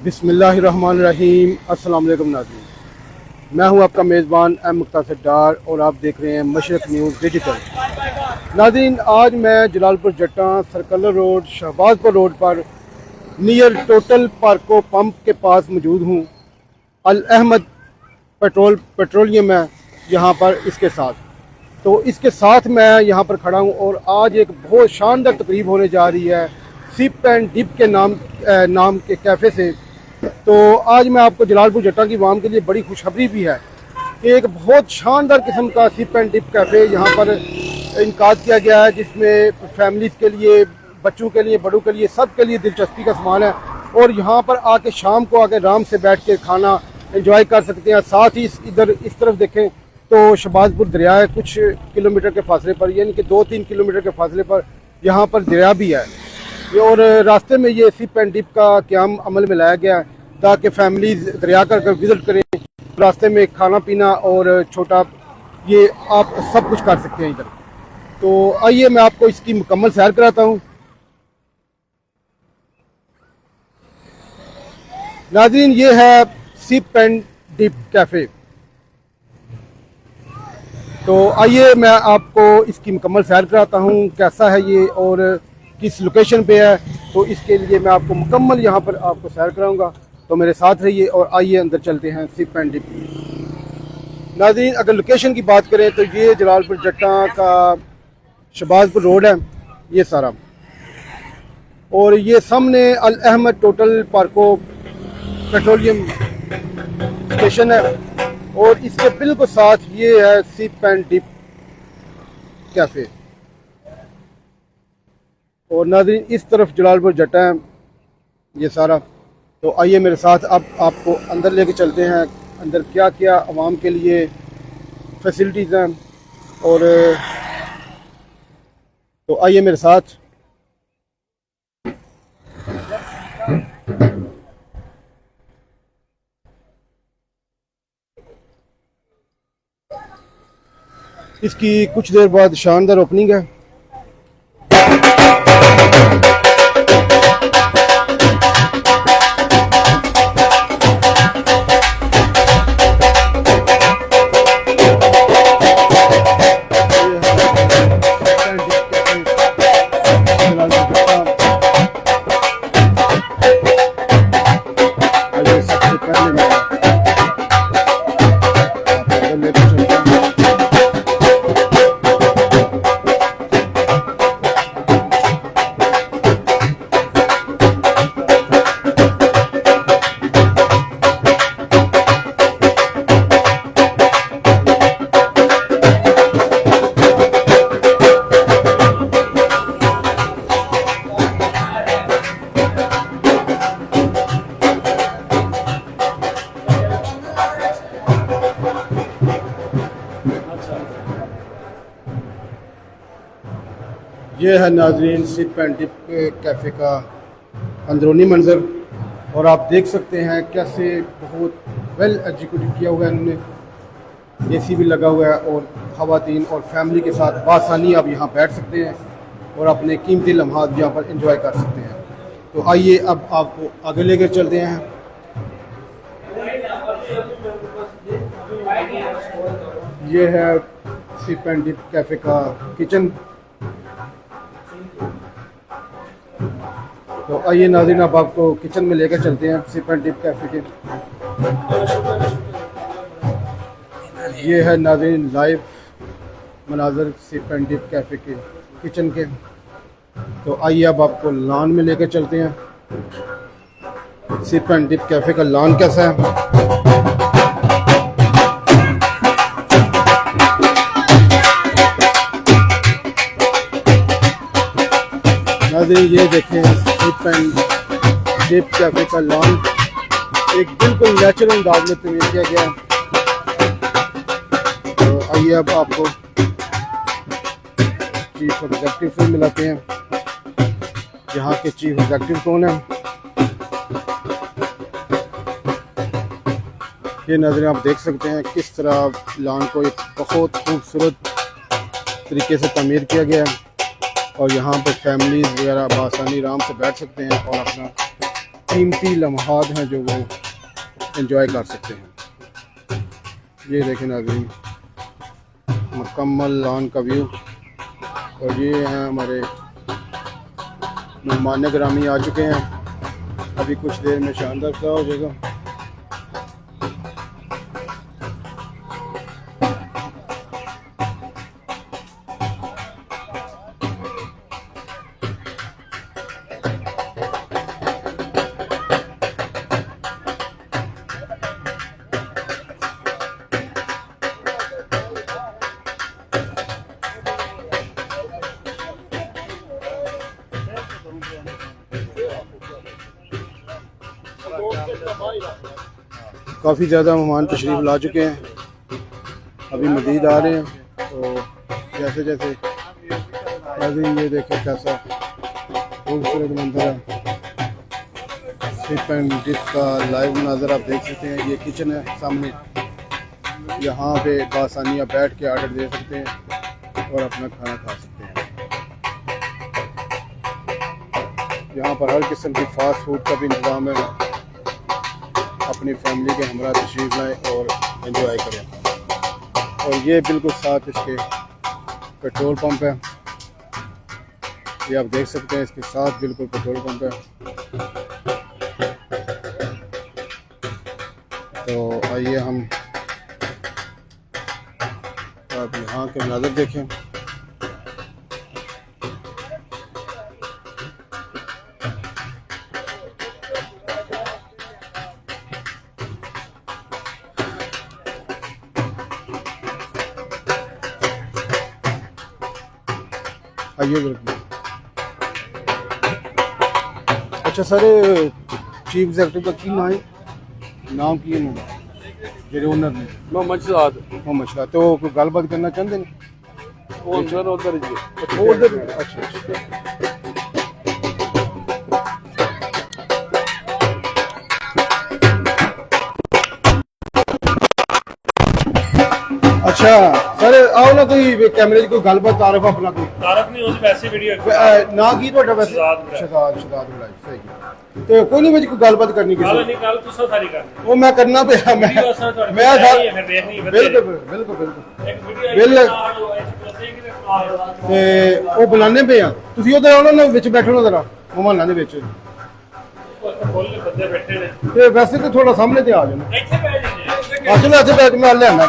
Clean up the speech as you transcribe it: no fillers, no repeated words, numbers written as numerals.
बिस्मिल्लाहिर्रहमानिर्रहीम। अस्सलाम वालेकुम नाज़रीन, मैं हूं आपका मेज़बान एम मुक्तासिर डार और आप देख रहे हैं मशरक़ न्यूज़ डिजिटल। नाज़रीन, आज मैं जलालपुर जट्टा सर्कलर रोड शहबाजपुर रोड पर नियर टोटल पार्को पंप के पास मौजूद हूं। अल अहमद पेट्रोलियम है यहाँ पर इसके साथ, तो इसके साथ मैं यहाँ पर खड़ा हूँ और आज एक बहुत शानदार तकरीब होने जा रही है सिप एंड डिप के नाम के कैफ़े से। तो आज मैं आपको जलालपुर जट्टा की आवाम के लिए बड़ी खुशखबरी भी है कि एक बहुत शानदार किस्म का सिप एंड डिप कैफ़े यहाँ पर इनकाद किया गया है, जिसमें फैमिलीज़ के लिए, बच्चों के लिए, बड़ों के लिए, सब के लिए दिलचस्पी का सामान है। और यहाँ पर आके शाम को आके आराम से बैठ के खाना एंजॉय कर सकते हैं। साथ ही इधर इस तरफ देखें तो शहबाजपुर दरिया है, कुछ किलोमीटर के फासले पर, यानी कि 2-3 किलोमीटर के फासले पर यहाँ पर दरिया भी है। और रास्ते में ये सिप एंड डिप का क़याम अमल में लाया गया है ताकि फैमिलीज़ दरिया कर विज़िट करें, रास्ते में खाना पीना और छोटा ये आप सब कुछ कर सकते हैं इधर। तो आइए मैं आपको इसकी मुकम्मल सैर कराता हूँ। नाज़रीन, ये है सिप एंड डिप कैफ़े। तो आइए मैं आपको इसकी मुकम्मल सैर कराता हूँ, कैसा है ये और किस लोकेशन पे है। तो इसके लिए मैं आपको मुकम्मल यहाँ पर आपको सैर कराऊंगा, तो मेरे साथ रहिए और आइए अंदर चलते हैं सिप एंड डिप। नाज़रीन, अगर लोकेशन की बात करें तो ये जलालपुर जट्टा का शहबाजपुर रोड है ये सारा, और ये सामने अल अहमद टोटल पार्को पेट्रोलियम स्टेशन है और इसके बिल्कुल साथ ये है सिप एंड डिप कैफ़े। और नाज़रीन, इस तरफ जलालपुर जट्टा है ये सारा। तो आइए मेरे साथ अब आपको अंदर लेके चलते हैं, अंदर क्या क्या आवाम के लिए फैसिलिटीज़ हैं। और तो आइए मेरे साथ। इसकी कुछ देर बाद शानदार ओपनिंग है। ये है नाज़रीन सिप एंड डिप कैफ़े का अंदरूनी मंज़र, और आप देख सकते हैं कैसे बहुत वेल एजुकेटेड किया हुआ है इन्होंने। एसी भी लगा हुआ है और ख़वातीन और फैमिली के साथ बासानी आप यहाँ बैठ सकते हैं और अपने कीमती लम्हात यहाँ पर एंजॉय कर सकते हैं। तो आइए अब आपको आगे लेकर चलते हैं। ये है सिप एंड डिप कैफ़े का किचन। तो आइए नाज़रीन, अब आपको किचन में लेकर चलते हैं सिप एंड डिप कैफ़े के। ये है नाज़रीन लाइव मनाज़र सिप एंड डिप कैफ़े के किचन के। तो आइए अब आपको लॉन में लेकर चलते हैं। सिप एंड डिप कैफ़े का लॉन कैसा है। नाज़रीन, ये देखें सिप एंड डिप कैफ़े का लॉन एक बिल्कुल नेचुरल अंदाज में तैयार किया गया है। तो आइए अब आपको चीफ एग्जेक्टिव से मिलाते हैं। यहाँ के चीफ एग्जेक्टिव कौन है। ये नाज़रीन आप देख सकते हैं किस तरह लॉन को एक बहुत खूबसूरत तरीके से तमीर किया गया है और यहाँ पर फैमिलीज़ वगैरह बआसानी आराम से बैठ सकते हैं और अपना कीमती लम्हात हैं जो वो एंजॉय कर सकते हैं। ये देखें नाज़रीन, मुकम्मल लॉन का व्यू। और ये हैं हमारे मेहमान गिरामी आ चुके हैं, अभी कुछ देर में शानदार सा हो जाएगा। काफ़ी ज़्यादा मेहमान तशरीफ़ ला चुके हैं, अभी मज़ीद आ रहे हैं। तो जैसे जैसे नाज़रीन ये देखें कैसा खूबसूरत मंजर है। सिप एंड डिश का लाइव मंजर आप देख सकते हैं। ये किचन है सामने, यहाँ पे बासानी आप बैठ के आर्डर दे सकते हैं और अपना खाना खा सकते हैं। यहाँ पर हर किस्म की फास्ट फूड का भी इंतज़ाम है। अपनी फैमिली के हमरा तशरीफ़ लाएँ और एंजॉय करें। और ये बिल्कुल साथ इसके पेट्रोल पंप है, ये आप देख सकते हैं, इसके साथ बिल्कुल पेट्रोल पंप है। तो आइए हम आप यहाँ के नज़र देखें। आइए बिल्कुल। अच्छा सर, चीफ एग्जीक्यूटिव का की नाम की जेडे ओनर ने मोहम्मद शहजाद मोहम्मद शाह, तो कोई गलबात करना चाहते हैं? वो सर उधर जी उधर। अच्छा अच्छा। अच्छा सर, आओ ना कोई कैमरे की कोई गलबात तारफ अपना कोई तारक नहीं उस वैसे वीडियो ना की तो वैसे शहजाद बुलाई सही तो कोई नहीं मुझे कोई गलबात करनी काल किसी निकाल तू सारी कर वो मैं करना पे मैं मैं देखनी बिल्कुल बिल्कुल बिल्कुल एक वीडियो ਤੇ ਉਹ ਬੁਲਾਣੇ ਪਏ ਆ ਤੁਸੀਂ ਉਧਰ ਆਉਣਾ ਨਾ ਵਿੱਚ ਬੈਠੋ ਨਾ ਜ਼ਰਾ ਮਹਿਮਾਨਾਂ ਦੇ ਵਿੱਚ ਫੁੱਲ ਬੰਦੇ ਬੈਠੇ ਨੇ ਤੇ ਵੈਸੇ ਤਾਂ ਥੋੜਾ ਸਾਹਮਣੇ ਤੇ ਆ ਜਾਣਾ ਇੱਥੇ ਬੈ ਜਾਂਦੇ ਆ ਚਲੋ ਇੱਥੇ ਬੈਠ ਮੈਂ ਲਿਆਣਾ